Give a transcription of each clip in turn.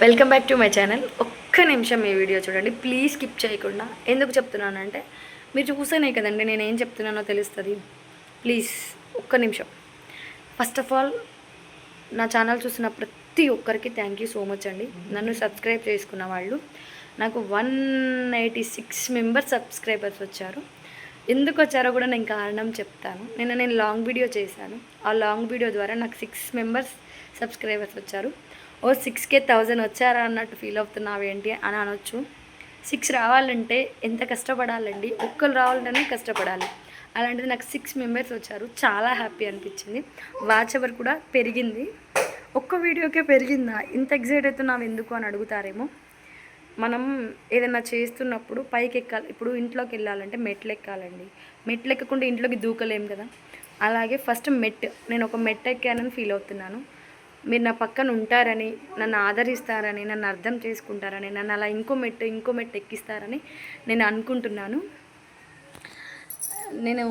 Welcome back to my channel. ఒక్క నిమిషం ఈ వీడియో చూడండి ప్లీజ్, స్కిప్ చేయకుండా. ఎందుకు చెప్తున్నానంటే మీరు చూసేనే కదండి నేను ఏం చెప్తున్నానో తెలుస్తుంది. ప్లీజ్ ఒక్క నిమిషం. ఫస్ట్ ఆఫ్ ఆల్ నా ఛానల్ చూసిన ప్రతి ఒక్కరికి థ్యాంక్ యూ సో మచ్ అండి. నన్ను సబ్స్క్రైబ్ చేసుకున్న వాళ్ళు నాకు 186 మెంబర్స్ సబ్స్క్రైబర్స్ వచ్చారు. ఎందుకు వచ్చారో కూడా నేను కారణం చెప్తాను. నేను లాంగ్ వీడియో చేశాను. ఆ లాంగ్ వీడియో ద్వారా నాకు 6 మెంబర్స్ సబ్స్క్రైబర్స్ వచ్చారు. 6K 1000 వచ్చారా అన్నట్టు ఫీల్ అవుతున్నావు ఏంటి అని అనొచ్చు. 6 రావాలంటే ఎంత కష్టపడాలండి, ఒక్కరు రావాలంటేనే కష్టపడాలి. అలాంటిది నాకు 6 మెంబర్స్ వచ్చారు. చాలా హ్యాపీ అనిపించింది. వాచ్ అవర్ కూడా పెరిగింది. ఒక్క వీడియోకే పెరిగిందా, ఇంత ఎగ్జైట్ అవుతున్నావు ఎందుకు అని అడుగుతారేమో. మనం ఏదైనా చేస్తున్నప్పుడు పైకి ఎక్కాలి. ఇప్పుడు ఇంట్లోకి వెళ్ళాలంటే మెట్లు ఎక్కాలండి. మెట్లు ఎక్కకుండా ఇంట్లోకి దూకలేం కదా. అలాగే ఫస్ట్ నేను ఒక మెట్టు ఎక్కానని ఫీల్ అవుతున్నాను. మీరు నా పక్కన ఉంటారని, నన్ను ఆదరిస్తారని, నన్ను అర్థం చేసుకుంటారని, నన్ను అలా ఇంకో మెట్టు ఎక్కిస్తారని నేను అనుకుంటున్నాను. నేను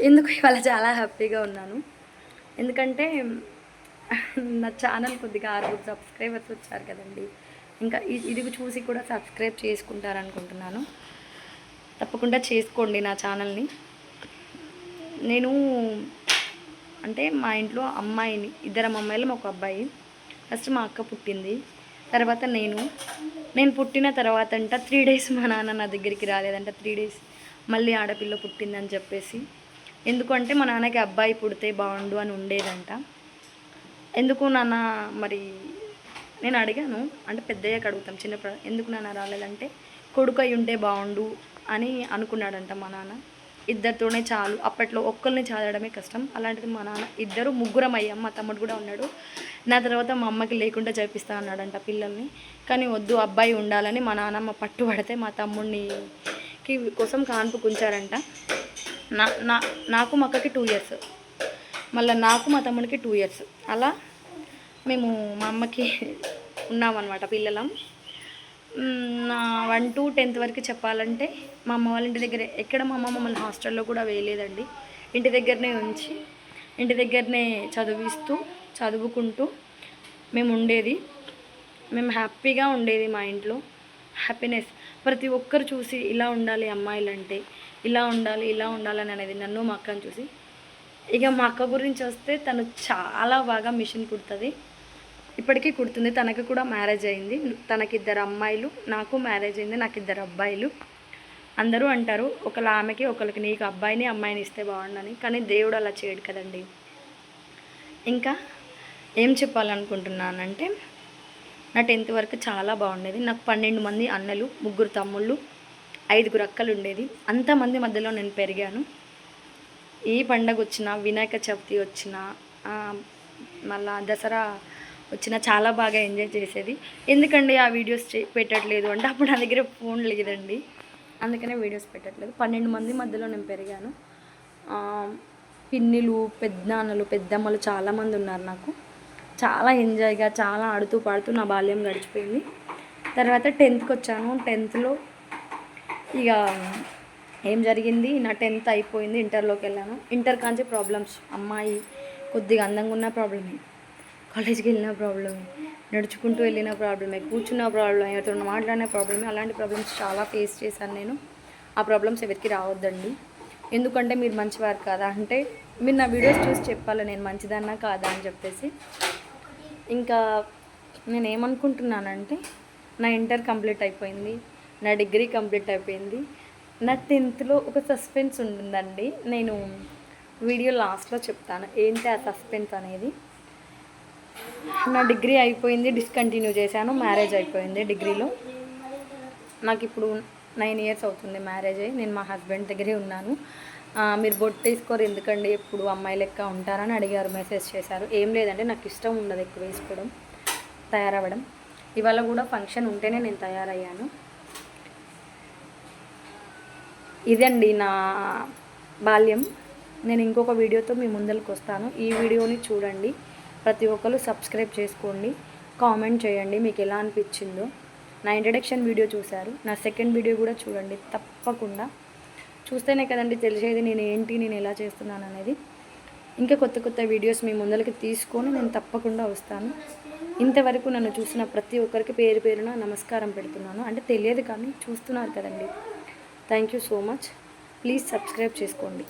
ఎందుకు ఇవాళ చాలా హ్యాపీగా ఉన్నాను ఎందుకంటే నా ఛానల్ కొద్దిగా 6 సబ్స్క్రైబర్స్ వచ్చారు కదండి. ఇంకా ఇది చూసి కూడా సబ్స్క్రైబ్ చేసుకుంటారనుకుంటున్నాను. తప్పకుండా చేసుకోండి నా ఛానల్ని. నేను అంటే మా ఇంట్లో అమ్మాయిని, 2 అమ్మాయిలు ఒక అబ్బాయి. ఫస్ట్ మా అక్క పుట్టింది, తర్వాత నేను పుట్టిన తర్వాత 3 డేస్ మా నాన్న నా దగ్గరికి రాలేదంట. 3 డేస్ మళ్ళీ ఆడపిల్ల పుట్టిందని చెప్పేసి. ఎందుకంటే మా నాన్నకి అబ్బాయి పుడితే బాగుండు అని ఉండేదంట. ఎందుకు నాన్న మరి నేను అడిగాను, అంటే పెద్దయ్యాక అడుగుతాం. చిన్నప్పుడు ఎందుకు నాన్న రాలేదంటే కొడుకు అయి ఉంటే బాగుండు అని అనుకున్నాడంట మా నాన్న. 2తోనే చాలు, అప్పట్లో ఒక్కరిని చదవడమే కష్టం. అలాంటిది మా నాన్న 2 ముగ్గురం అయ్యాం. మా తమ్ముడు కూడా ఉన్నాడు. నా తర్వాత మా అమ్మకి లేకుండా చేపిస్తా అన్నాడంట పిల్లల్ని. కానీ వద్దు, అబ్బాయి ఉండాలని మా నాన్నమ్మ పట్టుబడితే మా తమ్ముడికి కోసం కాన్పుకు ఉంచారంట. నాకు మా అక్కకి 2 ఇయర్స్, మళ్ళీ నాకు మా తమ్ముడికి 2 ఇయర్స్. అలా మేము మా అమ్మకి ఉన్నామన్నమాట పిల్లలం. నా 1 to 10th వరకు చెప్పాలంటే మా అమ్మ వాళ్ళ ఇంటి దగ్గరే. ఎక్కడ మా అమ్మ మమ్మల్ని హాస్టల్లో కూడా వేయలేదండి. ఇంటి దగ్గరనే ఉంచి ఇంటి దగ్గరనే చదువుకుంటూ మేము ఉండేది. మేము హ్యాపీగా ఉండేది. మా ఇంట్లో హ్యాపీనెస్. ప్రతి ఒక్కరు చూసి ఇలా ఉండాలి అమ్మాయిలంటే, ఇలా ఉండాలని అనేది నన్ను మా అక్కని చూసి. ఇక మా అక్క గురించి వస్తే తను చాలా బాగా మిషన్ కుడుతుంది. ఇప్పటికీ కుడుతుంది. తనకి కూడా మ్యారేజ్ అయింది. తనకి 2 అమ్మాయిలు, నాకు మ్యారేజ్ అయింది. నాకు 2 అబ్బాయిలు. అందరూ అంటారు ఒకళ్ళ ఆమెకి ఒకరికి నీకు అబ్బాయిని అమ్మాయిని ఇస్తే బాగుండని. కానీ దేవుడు అలా చేయడు కదండి. ఇంకా ఏం చెప్పాలనుకుంటున్నానంటే నా 10th వరకు చాలా బాగుండేది. నాకు 12 మంది అన్నలు, 3 తమ్ముళ్ళు, 5 అక్కలు ఉండేది. అంతమంది మధ్యలో నేను పెరిగాను. ఏ పండగ వచ్చినా, వినాయక చవితి వచ్చినా, మళ్ళా దసరా వచ్చిన చాలా బాగా ఎంజాయ్ చేసేది. ఎందుకండి ఆ వీడియోస్ పెట్టట్లేదు అంటే అప్పుడు నా దగ్గర ఫోన్ లేదండి, అందుకనే వీడియోస్ పెట్టట్లేదు. 12 మంది మధ్యలో నేను పెరిగాను. పిన్నిలు, పెద్దనాన్నలు, పెద్దమ్మలు చాలామంది ఉన్నారు నాకు. చాలా ఎంజాయ్గా, చాలా ఆడుతూ పాడుతూ నా బాల్యం గడిచిపోయింది. తర్వాత 10th వచ్చాను. 10thలో ఇక ఏం జరిగింది, నా 10th అయిపోయింది. ఇంటర్లోకి వెళ్ళాను. ఇంటర్ కాంచి ప్రాబ్లమ్స్. అమ్మాయి కొద్దిగా అందంగా ఉన్న ప్రాబ్లమే, కాలేజీకి వెళ్ళిన ప్రాబ్లమే, నడుచుకుంటూ వెళ్ళిన ప్రాబ్లమే, కూర్చున్న ప్రాబ్లమే, ఎవరితో మాట్లాడిన ప్రాబ్లమే. అలాంటి ప్రాబ్లమ్స్ చాలా ఫేస్ చేశాను నేను. ఆ ప్రాబ్లమ్స్ ఎవరికి రావద్దండి. ఎందుకంటే మీరు మంచివారు కాదా అంటే మీరు నా వీడియోస్ చూసి చెప్పాలి నేను మంచిదన్నా కాదా అని చెప్పేసి. ఇంకా నేను ఏమనుకుంటున్నానంటే నా ఇంటర్ కంప్లీట్ అయిపోయింది, నా డిగ్రీ కంప్లీట్ అయిపోయింది. నా 10thలో ఒక సస్పెన్స్ ఉంటుందండి. నేను వీడియో లాస్ట్లో చెప్తాను ఏంటి ఆ సస్పెన్స్ అనేది. నా డిగ్రీ అయిపోయింది, డిస్కంటిన్యూ చేశాను. మ్యారేజ్ అయిపోయింది డిగ్రీలో. నాకు ఇప్పుడు 9 ఇయర్స్ అవుతుంది మ్యారేజ్ అయ్యి. నేను మా హస్బెండ్ దగ్గరే ఉన్నాను. మీరు బొట్టు తీసుకోరు ఎందుకండి, ఎప్పుడు అమ్మాయి లెక్క ఉంటారని అడిగారు, మెసేజ్ చేశారు. ఏం లేదంటే నాకు ఇష్టం ఉండదు ఎక్కువ వేసుకోవడం, తయారవ్వడం. ఇవాళ కూడా ఫంక్షన్ ఉంటేనే నేను తయారయ్యాను. ఇదండి నా బాల్యం. నేను ఇంకొక వీడియోతో మీ ముందరికి వస్తాను. ఈ వీడియోని చూడండి, ప్రతి ఒక్కరు సబ్స్క్రైబ్ చేసుకోండి, కామెంట్ చేయండి మీకు ఎలా అనిపించిందో. నా ఇంట్రడక్షన్ వీడియో చూశారు, నా సెకండ్ వీడియో కూడా చూడండి తప్పకుండా. చూస్తేనే కదండి తెలిసేది నేను ఎలా చేస్తున్నాను అనేది. ఇంకా కొత్త కొత్త వీడియోస్ మీ ముందరికి తీసుకొని నేను తప్పకుండా వస్తాను. ఇంతవరకు నన్ను చూసిన ప్రతి ఒక్కరికి పేరు పేరున నమస్కారం పెడుతున్నాను. అంటే తెలియదు కానీ చూస్తున్నారు కదండి. Thank you so much. Please subscribe చేసుకోండి.